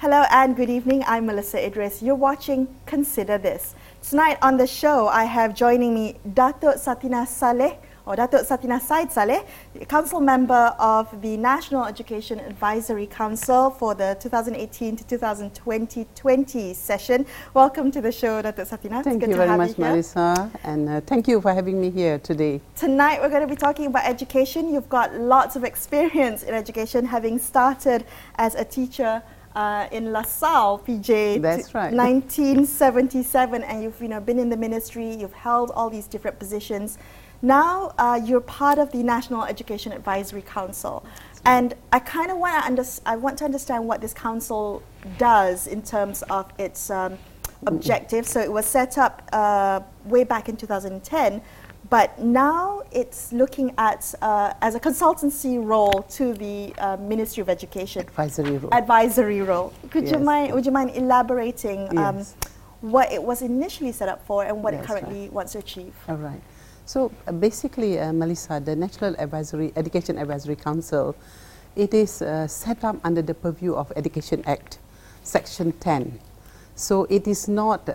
Hello and good evening. I'm Melisa Idris. You're watching Consider This. Tonight on the show, I have joining me Datuk Satinah Syed Salleh, Council Member of the National Education Advisory Council for the 2018 to 2020 session. Welcome to the show, Datuk Satinah. Thank you very much, Melisa, and thank you for having me here today. Tonight we're going to be talking about education. You've got lots of experience in education, having started as a teacher in LaSalle, PJ, That's right. 1977, and you've been in the ministry. You've held all these different positions. Now you're part of the National Education Advisory Council, and I kind of want to understand what this council does in terms of its objectives. So it was set up way back in 2010. But now it's looking at as a consultancy role to the Ministry of Education. Advisory role. Would you mind elaborating what it was initially set up for and what it currently wants to achieve? All right. So basically, Melisa, the National Education Advisory Council, it is set up under the purview of Education Act, Section 10. So it is not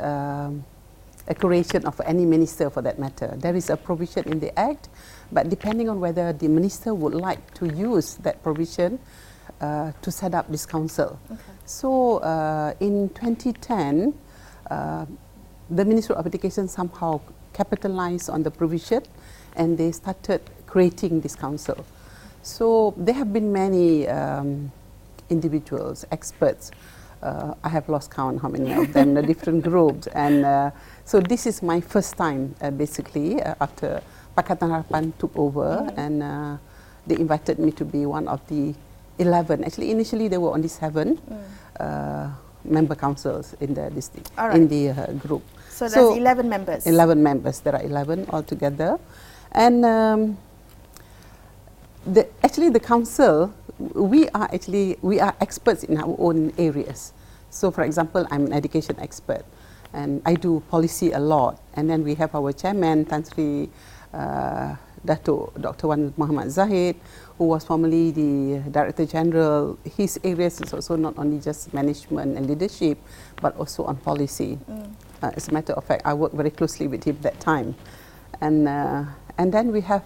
a creation of any minister for that matter. There is a provision in the Act, but depending on whether the minister would like to use that provision to set up this council. Okay. So in 2010, the Ministry of Education somehow capitalized on the provision and they started creating this council. So there have been many individuals, experts. I have lost count how many of them, the different groups, and so this is my first time basically after Pakatan Harapan took over, and they invited me to be one of the 11. Actually, initially there were only 7 member councils in the district, in the group. So there's 11 members. 11 members. There are 11 altogether, and actually the council. We are experts in our own areas. So for example, I'm an education expert and I do policy a lot. And then we have our chairman, Tan Sri Datuk Dr. Wan Muhammad Zahid, who was formerly the Director General. His areas is also not only just management and leadership, but also on policy. As a matter of fact, I worked very closely with him that time. And then we have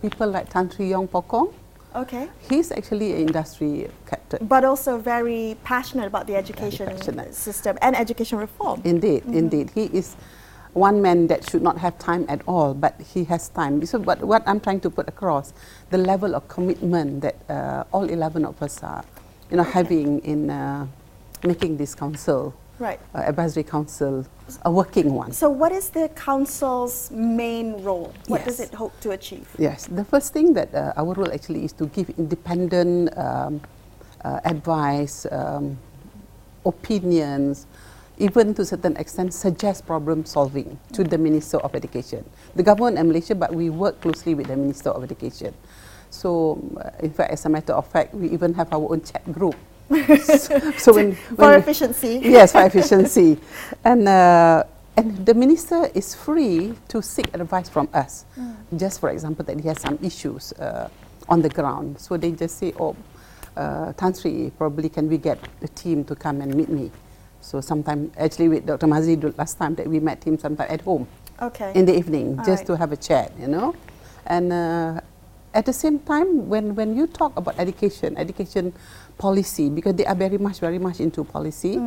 people like Tan Sri Yong Pokong. Okay. He's actually an industry captain. But also very passionate about the education system and education reform. Indeed, indeed. He is one man that should not have time at all, but he has time. So what I'm trying to put across, the level of commitment that all 11 of us are having in making this council, advisory council, a working one. So what is the council's main role? What does it hope to achieve? Yes, the first thing that our role actually is to give independent advice, opinions, even to a certain extent suggest problem solving to the Minister of Education. The government in Malaysia, but we work closely with the Minister of Education. So in fact, as a matter of fact, we even have our own chat group. So for efficiency. Yes, for efficiency. And the minister is free to seek advice from us. Just for example, that he has some issues on the ground. So they just say, Tan Sri, probably can we get the team to come and meet me? So sometime, actually with Dr. Mazid last time that we met him sometime at home in the evening, just to have a chat, And at the same time, when you talk about education policy, because they are very much into policy,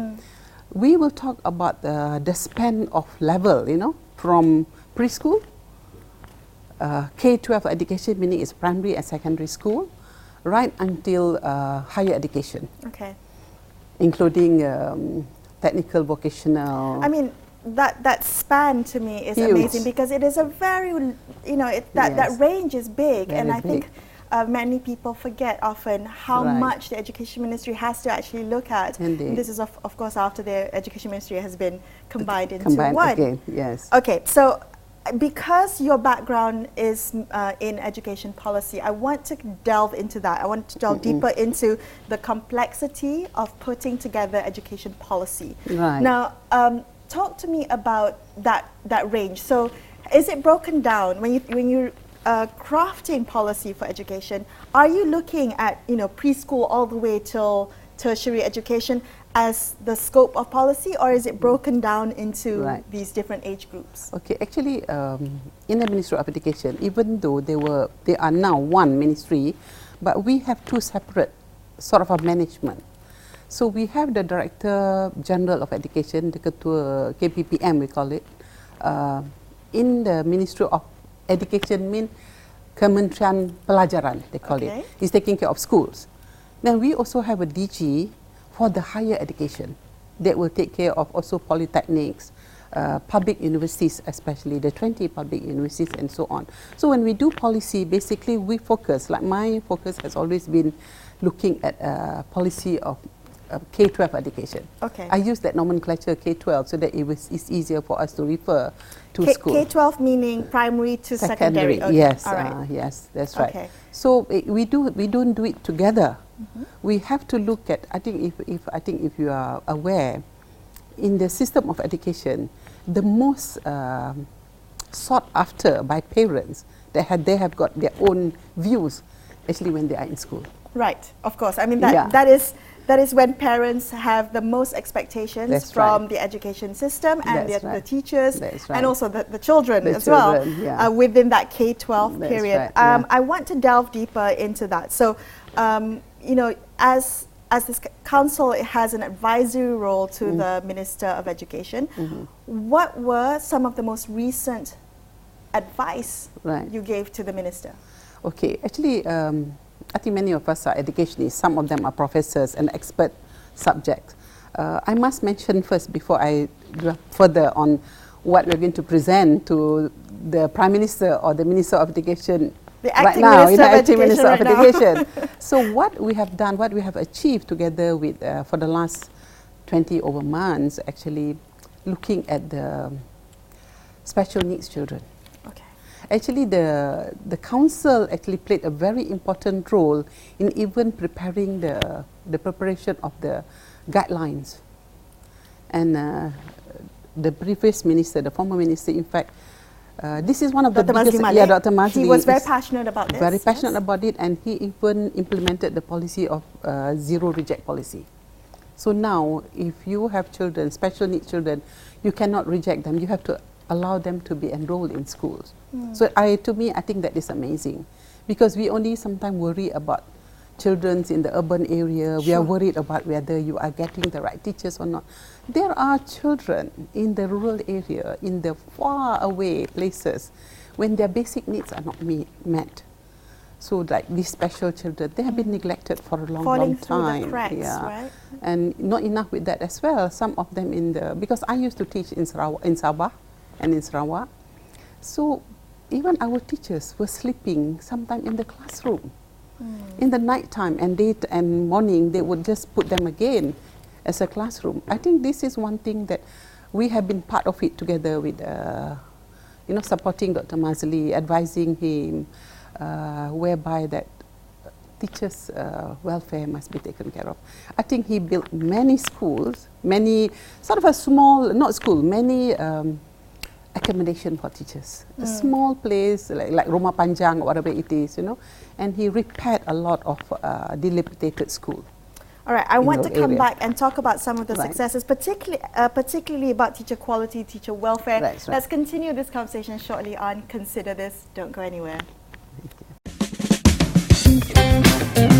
we will talk about the span of level, from preschool, K-12 education, meaning it's primary and secondary school, right until higher education, including technical, vocational. I mean, that span to me is huge. Amazing, because it is a very, that range is big, very and I big. think many people forget often how much the Education Ministry has to actually look at. Indeed. This is of course after the Education Ministry has been combined into Combined one. again, yes. Okay, so because your background is in education policy, I want to delve into that. I want to delve deeper into the complexity of putting together education policy. Right. Now, talk to me about that range. So, is it broken down when you're crafting policy for education? Are you looking at preschool all the way till tertiary education as the scope of policy, or is it broken down into these different age groups? Okay, actually, in the Ministry of Education, even though they are now one ministry, but we have two separate sort of a management. So we have the Director General of Education, the Ketua KPPM we call it, in the Ministry of Education mean Kementerian Pelajaran they call it. He's taking care of schools. Then we also have a DG for the higher education that will take care of also polytechnics, public universities, especially the 20 public universities and so on. So when we do policy, basically we focus, like my focus has always been looking at policy of K-12 education. Okay. I use that nomenclature K-12 so that it's easier for us to refer to school. K-12 meaning primary to secondary. Okay. Yes, yes, that's right. Okay. So we don't do it together. We have to look at. I think if you are aware, in the system of education, the most sought after by parents, they have got their own views, actually when they are in school. Right, of course. I mean that is when parents have the most expectations from the education system and the teachers and also the children as well within that K-12 period. I want to delve deeper into that. So, you know, as this council has an advisory role to the Minister of Education, what were some of the most recent advice you gave to the Minister? Okay, actually, I think many of us are educationists. Some of them are professors and expert subjects. I must mention first, before I go further on what we're going to present to the Prime Minister or the Minister of Education right now, the acting Minister of Education. So what we have done, what we have achieved together with, for the last 20 over months, actually looking at the special needs children. Actually, the council actually played a very important role in even preparing the preparation of the guidelines. And the previous minister, the former minister, in fact, this is one of the biggest. Dr. Mazli. He was very passionate about this. Very passionate about it, and he even implemented the policy of zero reject policy. So now, if you have children, special needs children, you cannot reject them. You have to allow them to be enrolled in schools. So to me, I think that is amazing, because we only sometimes worry about children in the urban area. We are worried about whether you are getting the right teachers or not. There are children in the rural area, in the far away places, when their basic needs are not met. So like these special children, they have been neglected for a long time. Through the cracks, right? And not enough with that as well. Some of them because I used to teach in Sabah and in Sarawak. So even our teachers were sleeping sometime in the classroom. In the night time and morning, they would just put them again as a classroom. I think this is one thing that we have been part of it together with, supporting Dr. Mazli, advising him, whereby that teachers' welfare must be taken care of. I think he built many schools, many sort of a small, not school, many accommodation for teachers. A small place like Rumah Panjang or whatever it is, and he repaired a lot of dilapidated schools. All right, I want to come back and talk about some of the successes, particularly about teacher quality, teacher welfare. Let's continue this conversation shortly on Consider This. Don't go anywhere. Thank you.